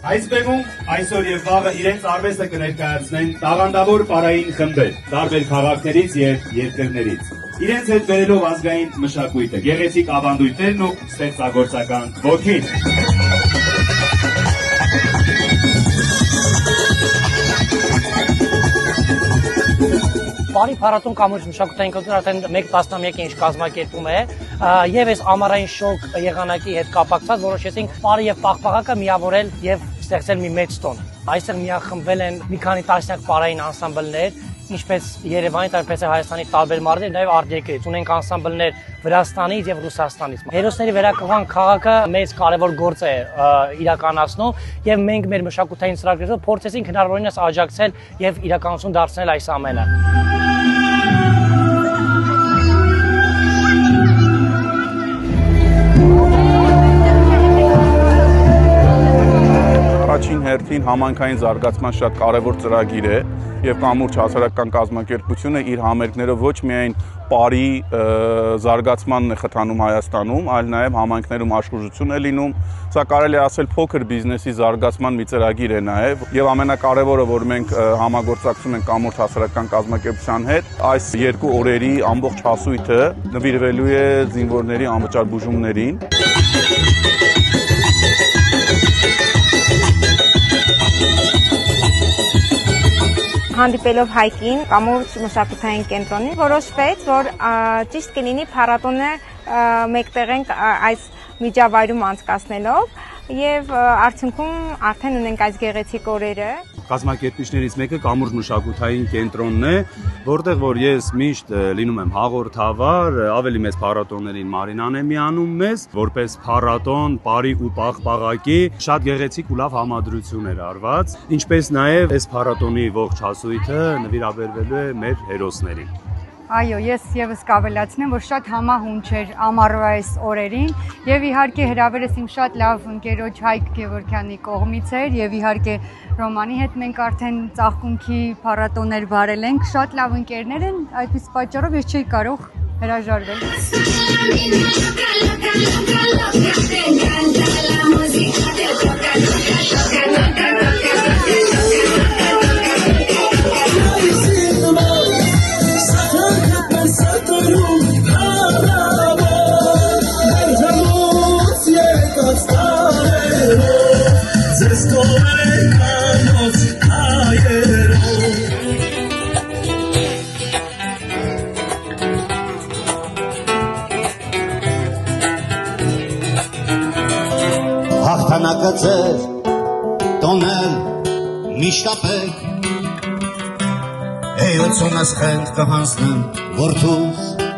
Այս բեմում այսօր եւ վաղը իրենց արվեստը կներկայացնեն տաղանդավոր պարային խմբեր, տարբեր քաղաքներից եւ երկրներից։ Իրենց հետ բերելով ազգային մշակույթը, գեղեցիկ ավանդույթներն ու ստեղծագործական ոգին։ Բարի փառատոն կամուրջ մշակութային կենտրոնը արդեն 1 տասնամյակ ինչ կազմակերպում է եւ այս ամառային շոկ եղանակի հետ կապակցված որոշեցինք բարի եւ պաղպաղակը միավորել եւ ստեղծել մի մեծ տոն։ Այստեղ միախմբվել են մի քանի տասնյակ պարային անսամբլներ, ինչպես Երևանից, այնպես էլ Հայաստանի տարբեր մարզերից, նաև արտերկրից։ Ունենք անսամբլներ Վրաստանից եւ Ռուսաստանից։ Հերոսների վերականգնման քաղաքը մեծ կարևոր գործ է իրականացնում եւ մենք մեր մշակութային ծրագրերով փորձեցինք հնարավորինս աջակցել եւ իրականություն դարձնել այս ամենը։ Առաջին հերթին համայնքային զարգացման շատ կարևոր ծրագիր է եւ կամուրջ հասարակական կազմակերպությունը իր համերգներով ոչ միայն բարի զարգացմանն է խթանում Հայաստանում, այլ նաեւ համայնքներում աշխուժություն է լինում։ Սա կարելի է ասել փոքր բիզնեսի զարգացման մի ծրագիր է նաեւ եւ ամենակարևորը, որ մենք համագործակցում ենք կամուրջ հասարակական կազմակերպության հետ, այս երկու օրերի ամբողջ հասույթը նվիրվելու է զինվորների անվճար բուժումներին։ Հանդիպելով Հայկին, կամուրջ մշակութային կենտրոնին, որոշվեց, որ ճիշտ կլինի փառատոնը մեկտեղենք այս միջավայրում անցկացնելով եւ արդյունքում արդեն ունենք այս գեղեցիկ օրերը։ Կազմակերպիչներից մեկը կամուրջ մշակութային կենտրոնն է, որտեղ որ ես միշտ լինում եմ հաղորդավար, ավելի մեծ փառատոներին Մարինան է միանում մեզ, որպես փառատոն, բարի ու պաղպաղակի, շատ գեղեցիկ ու լավ համադրություն էր արված, ինչպես նաև այս փառատոնի ողջ հասույթը նվիրաբերվելու է մեր հերոսներին։ Այո, ես եւս կավելացնեմ, որ շատ համահունչ էր ամառվա այս օրերին եւ իհարկե հրավերս իմ շատ լավ ընկերոջ Հայկ Գևորգյանի կողմից էր եւ իհարկե Ռոմանի հետ մենք արդեն ծաղկունքի փառատոներ վարել ենք, շատ լավ ընկերներ են, այդպես պատճառով ես չէի կարող հրաժարվել։ Հաղթանակը ձեր տոնել միշտապետ էյությունս խենդ կհանձնեմ որդուս